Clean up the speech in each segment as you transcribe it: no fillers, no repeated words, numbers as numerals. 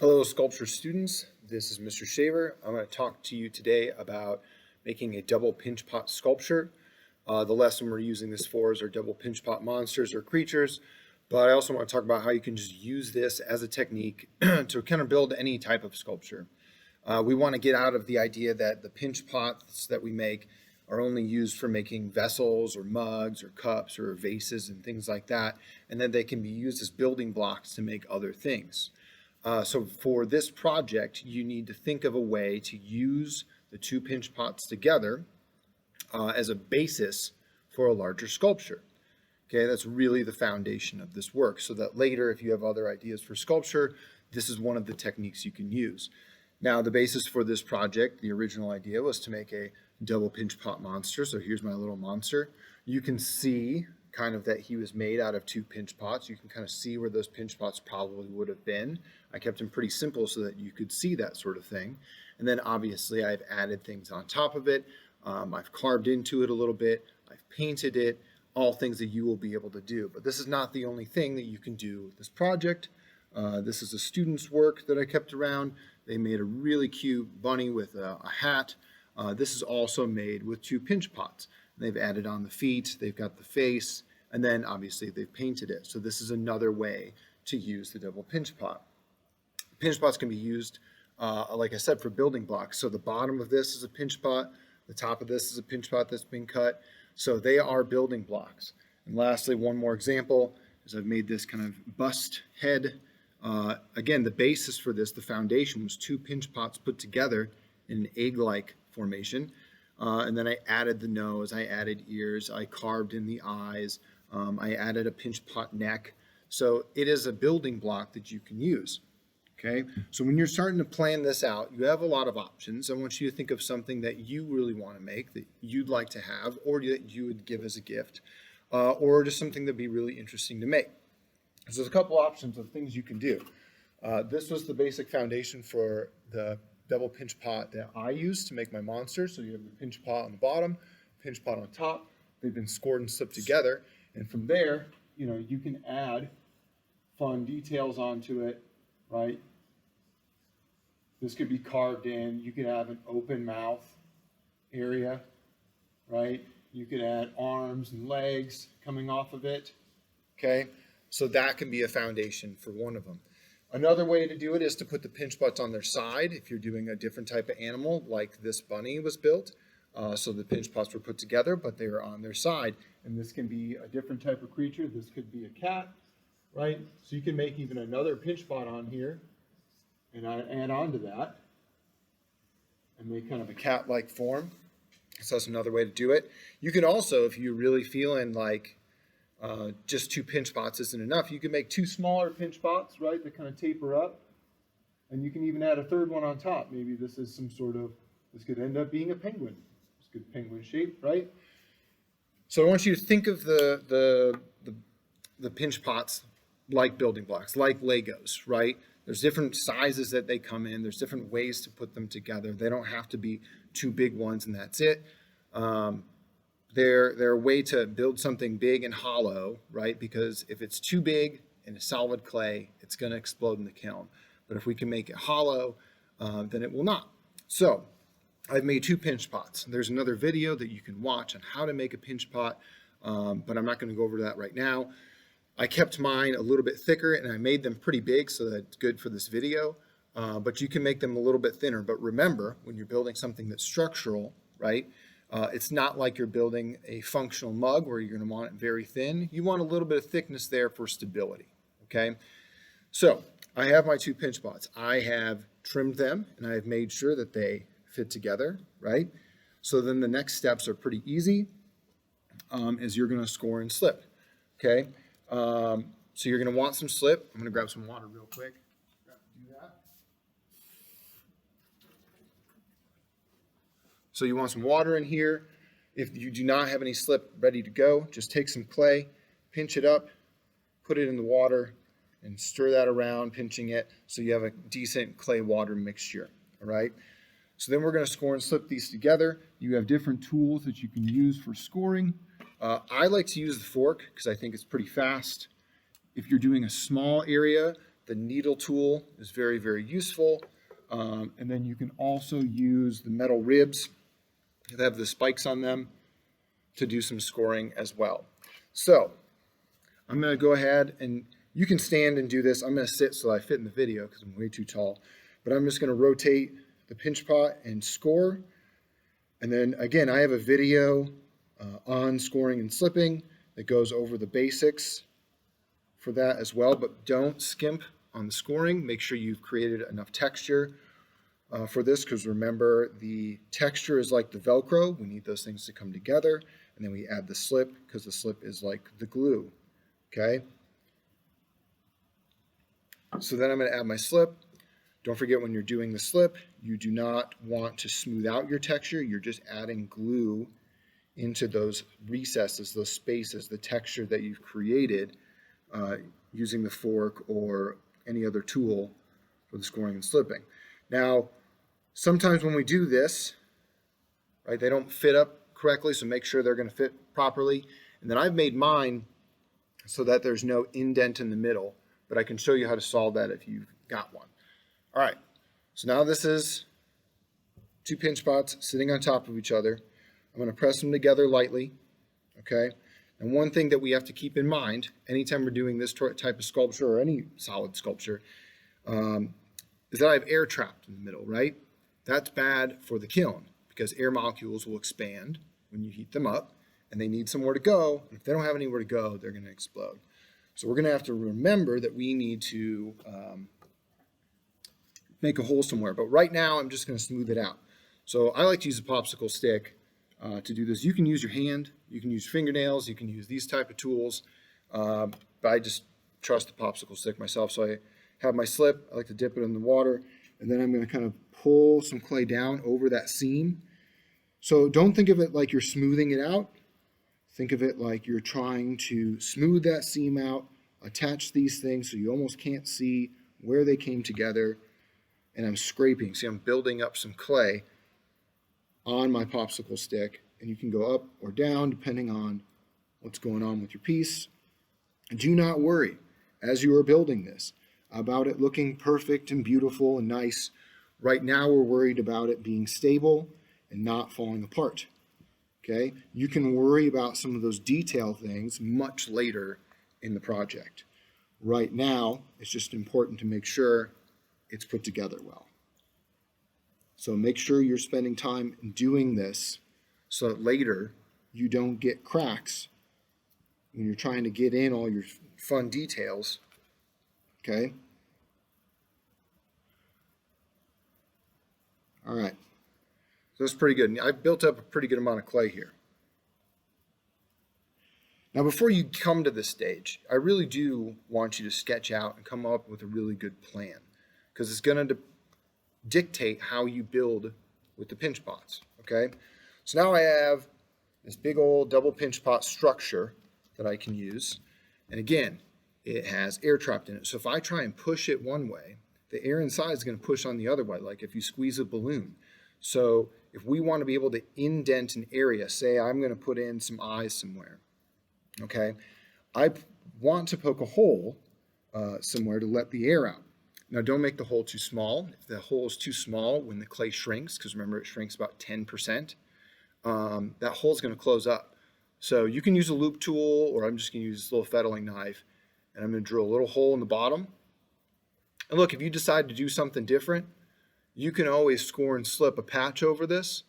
Hello, sculpture students. This is Mr. Shaver. I'm going to talk to you today about making a double pinch pot sculpture. The lesson we're using this for is our double pinch pot monsters or creatures, but I also want to talk about how you can just use this as a technique to kind of build any type of sculpture. We want to get out of the idea that the pinch pots that we make are only used for making vessels or mugs or cups or vases and things like that, and then they can be used as building blocks to make other things. So for this project, you need to think of a way to use the two pinch pots together as a basis for a larger sculpture. Okay, that's really the foundation of this work, so that later, if you have other ideas for sculpture, this is one of the techniques you can use. Now, the basis for this project, the original idea was to make a double pinch pot monster. So here's my little monster. You can see kind of that he was made out of two pinch pots. You can kind of see where those pinch pots probably would have been. I kept them pretty simple so that you could see that sort of thing. And then obviously I've added things on top of it. I've carved into it a little bit. I've painted it, all things that you will be able to do. But this is not the only thing that you can do with this project. This is a student's work that I kept around. They made a really cute bunny with a hat. This is also made with two pinch pots. They've added on the feet, they've got the face, and then obviously they've painted it. So this is another way to use the double pinch pot. Pinch pots can be used, like I said, for building blocks. So the bottom of this is a pinch pot, the top of this is a pinch pot that's been cut. So they are building blocks. And lastly, one more example is I've made this kind of bust head. Again, the basis for this, the foundation, was two pinch pots put together in an egg-like formation. And then I added the nose, I added ears, I carved in the eyes, I added a pinch pot neck. So it is a building block that you can use. Okay, so when you're starting to plan this out, you have a lot of options. I want you to think of something that you really want to make, that you'd like to have, or that you would give as a gift, or just something that'd be really interesting to make. So there's a couple options of things you can do. This was the basic foundation for the double pinch pot that I use to make my monster. So you have the pinch pot on the bottom, pinch pot on top. They've been scored and slipped together. And from there, you can add fun details onto it, right? This could be carved in. You could have an open mouth area, right? You could add arms and legs coming off of it, okay? So that can be a foundation for one of them. Another way to do it is to put the pinch pots on their side if you're doing a different type of animal, like this bunny was built. So the pinch pots were put together, but they were on their side. And this can be a different type of creature. This could be a cat, right? So you can make even another pinch pot on here and add on to that and make kind of a cat-like form. So that's another way to do it. You can also, if you're really feeling like just two pinch pots isn't enough, you can make two smaller pinch pots, right, that kind of taper up. And you can even add a third one on top. Maybe this is this could end up being a penguin. It's a good penguin shape, right? So I want you to think of the pinch pots like building blocks, like Legos, right? There's different sizes that they come in. There's different ways to put them together. They don't have to be two big ones and that's it. They're a way to build something big and hollow, right? Because if it's too big in a solid clay, it's going to explode in the kiln. But if we can make it hollow, then it will not. So I've made two pinch pots. There's another video that you can watch on how to make a pinch pot, but I'm not going to go over that right now. I kept mine a little bit thicker and I made them pretty big, so that's good for this video. But you can make them a little bit thinner. But remember, when you're building something that's structural, right? It's not like you're building a functional mug where you're going to want it very thin. You want a little bit of thickness there for stability, okay? So I have my two pinch pots. I have trimmed them and I've made sure that they fit together, right? So then the next steps are pretty easy, as you're going to score and slip, okay? So you're going to want some slip. I'm going to grab some water real quick. Do that. So you want some water in here. If you do not have any slip ready to go, just take some clay, pinch it up, put it in the water, and stir that around, pinching it, so you have a decent clay water mixture, all right? So then we're going to score and slip these together. You have different tools that you can use for scoring. I like to use the fork because I think it's pretty fast. If you're doing a small area, The needle tool is very, very useful. And then you can also use the metal ribs that have the spikes on them to do some scoring as well. So I'm going to go ahead, and you can stand and do this. I'm going to sit so I fit in the video because I'm way too tall. But I'm just going to rotate the pinch pot and score. And then again, I have a video on scoring and slipping that goes over the basics for that as well. But don't skimp on the scoring. Make sure you've created enough texture for this, because remember, the texture is like the Velcro. We need those things to come together. And then we add the slip, because the slip is like the glue. Okay? So then I'm going to add my slip. Don't forget, when you're doing the slip, you do not want to smooth out your texture. You're just adding glue into those recesses, those spaces, the texture that you've created using the fork or any other tool for the scoring and slipping. Now, sometimes when we do this, right, they don't fit up correctly, so make sure they're going to fit properly. And then I've made mine so that there's no indent in the middle, but I can show you how to solve that if you've got one. All right, so now this is two pinch pots sitting on top of each other. I'm going to press them together lightly, okay? And one thing that we have to keep in mind anytime we're doing this type of sculpture or any solid sculpture is that I have air trapped in the middle, right? That's bad for the kiln because air molecules will expand when you heat them up, and they need somewhere to go. And if they don't have anywhere to go, they're going to explode. So we're going to have to remember that we need to make a hole somewhere. But right now, I'm just going to smooth it out. So I like to use a popsicle stick to do this. You can use your hand, you can use fingernails, you can use these type of tools, but I just trust the popsicle stick myself. So I have my slip, I like to dip it in the water, and then I'm going to kind of pull some clay down over that seam. So don't think of it like you're smoothing it out. Think of it like you're trying to smooth that seam out, attach these things so you almost can't see where they came together, and I'm scraping. See, I'm building up some clay on my popsicle stick, and you can go up or down depending on what's going on with your piece. Do not worry as you are building this about it looking perfect and beautiful and nice. Right now we're worried about it being stable and not falling apart. Okay? You can worry about some of those detail things much later in the project. Right now, it's just important to make sure it's put together well. So make sure you're spending time doing this so that later you don't get cracks when you're trying to get in all your fun details. Okay? All right. So that's pretty good. I've built up a pretty good amount of clay here. Now, before you come to this stage, I really do want you to sketch out and come up with a really good plan, because it's going to dictate how you build with the pinch pots, okay? So now I have this big old double pinch pot structure that I can use. And again, it has air trapped in it. So if I try and push it one way, the air inside is going to push on the other way, like if you squeeze a balloon. So if we want to be able to indent an area, say I'm going to put in some eyes somewhere, okay? I want to poke a hole somewhere to let the air out. Now, don't make the hole too small. If the hole is too small, when the clay shrinks, because remember it shrinks about 10%, that hole is going to close up. So you can use a loop tool, or I'm just going to use this little fettling knife, and I'm going to drill a little hole in the bottom. And look, if you decide to do something different, you can always score and slip a patch over this.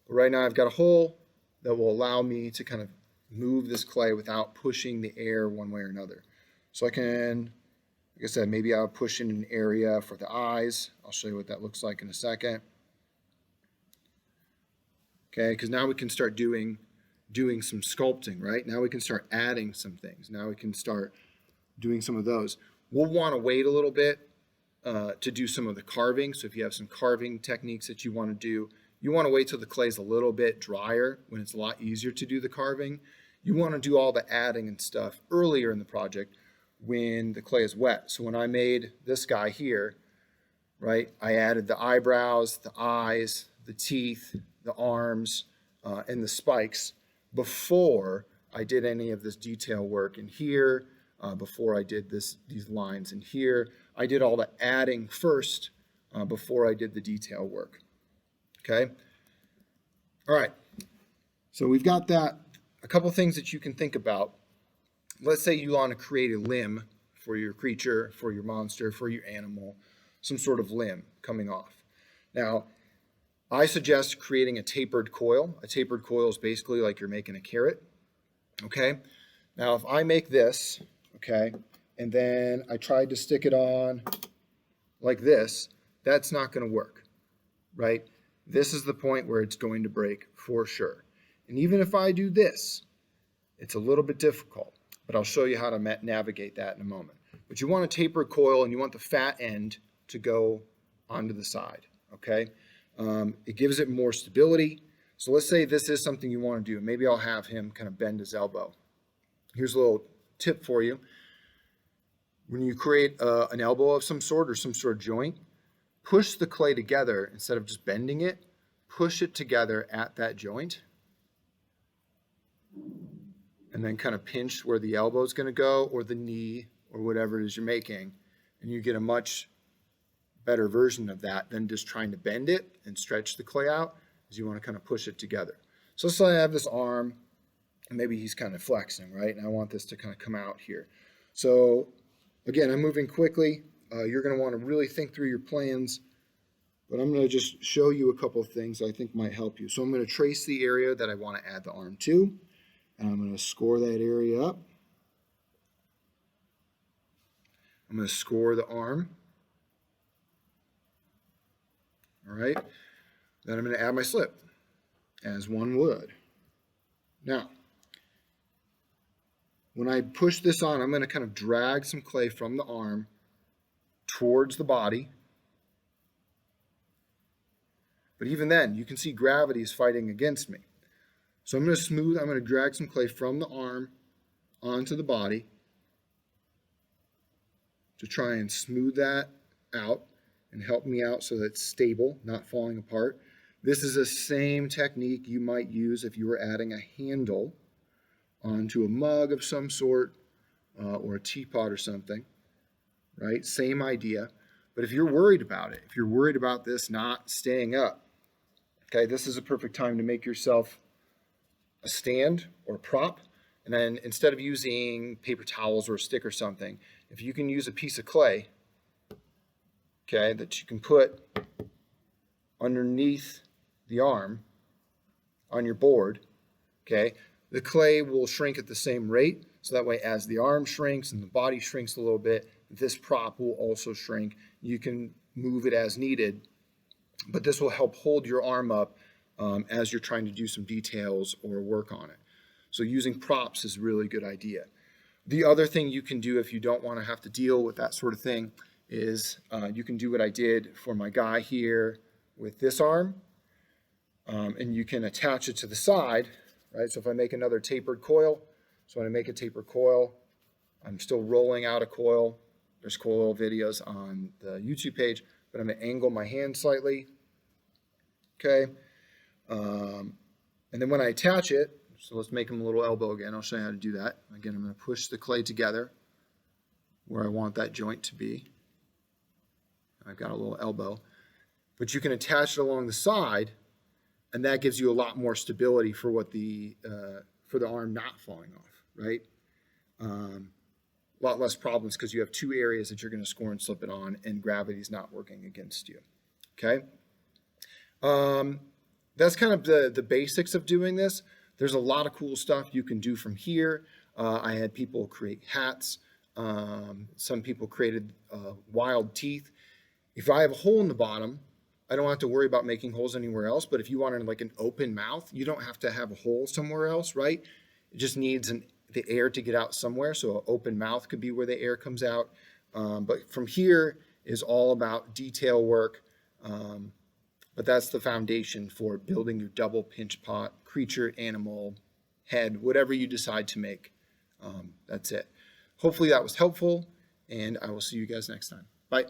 But right now I've got a hole that will allow me to kind of move this clay without pushing the air one way or another. So I can, like I said, maybe I'll push in an area for the eyes. I'll show you what that looks like in a second. Okay, because now we can start doing some sculpting, right? Now we can start adding some things. Now we can start doing some of those. We'll want to wait a little bit to do some of the carving. So if you have some carving techniques that you want to do, you want to wait till the clay's a little bit drier when it's a lot easier to do the carving. You want to do all the adding and stuff earlier in the project when the clay is wet. So when I made this guy here, right, I added the eyebrows, the eyes, the teeth, the arms, and the spikes before I did any of this detail work in here before I did these lines in here. I did all the adding first before I did the detail work. Okay. All right. So we've got that. A couple things that you can think about. Let's say you want to create a limb for your creature, for your monster, for your animal, some sort of limb coming off. Now, I suggest creating a tapered coil. A tapered coil is basically like you're making a carrot. Okay. Now, if I make this, okay, and then I tried to stick it on like this, that's not going to work, right? This is the point where it's going to break for sure. And even if I do this, it's a little bit difficult, but I'll show you how to navigate that in a moment. But you want a tapered coil and you want the fat end to go onto the side, okay? It gives it more stability. So let's say this is something you want to do. Maybe I'll have him kind of bend his elbow. Here's a little tip for you. When you create an elbow of some sort or some sort of joint, push the clay together instead of just bending it. Push it together at that joint. And then kind of pinch where the elbow is going to go or the knee or whatever it is you're making. And you get a much better version of that than just trying to bend it and stretch the clay out, as you want to kind of push it together. So let's say I have this arm and maybe he's kind of flexing, right? And I want this to kind of come out here. So again, I'm moving quickly. You're going to want to really think through your plans, but I'm going to just show you a couple of things I think might help you. So I'm going to trace the area that I want to add the arm to, and I'm going to score that area up. I'm going to score the arm. All right. Then I'm going to add my slip, as one would. Now, when I push this on, I'm going to kind of drag some clay from the arm towards the body. But even then, you can see gravity is fighting against me. So I'm going to drag some clay from the arm onto the body to try and smooth that out and help me out so that it's stable, not falling apart. This is the same technique you might use if you were adding a handle onto a mug of some sort or a teapot or something, right? Same idea. But if you're worried about it, if you're worried about this not staying up, okay, this is a perfect time to make yourself a stand or prop. And then instead of using paper towels or a stick or something, if you can use a piece of clay, okay, that you can put underneath the arm on your board, okay, the clay will shrink at the same rate. So that way, as the arm shrinks and the body shrinks a little bit, this prop will also shrink. You can move it as needed, but this will help hold your arm up as you're trying to do some details or work on it. So using props is a really good idea. The other thing you can do if you don't want to have to deal with that sort of thing is you can do what I did for my guy here with this arm, and you can attach it to the side, right? So if I make another tapered coil, so when I make a tapered coil, I'm still rolling out a coil. There's coil videos on the YouTube page, but I'm going to angle my hand slightly, okay? And then when I attach it, so let's make him a little elbow again. I'll show you how to do that. Again, I'm going to push the clay together where I want that joint to be. I've got a little elbow. But you can attach it along the side, and that gives you a lot more stability for what for the arm not falling off, right? A lot less problems because you have two areas that you're going to score and slip it on, and gravity's not working against you, okay? That's kind of the basics of doing this. There's a lot of cool stuff you can do from here. I had people create hats. Some people created wild teeth. If I have a hole in the bottom, I don't have to worry about making holes anywhere else. But if you wanted like an open mouth, you don't have to have a hole somewhere else, right? It just needs the air to get out somewhere. So an open mouth could be where the air comes out. But from here is all about detail work. But that's the foundation for building your double pinch pot, creature, animal, head, whatever you decide to make. That's it. Hopefully that was helpful, and I will see you guys next time. Bye.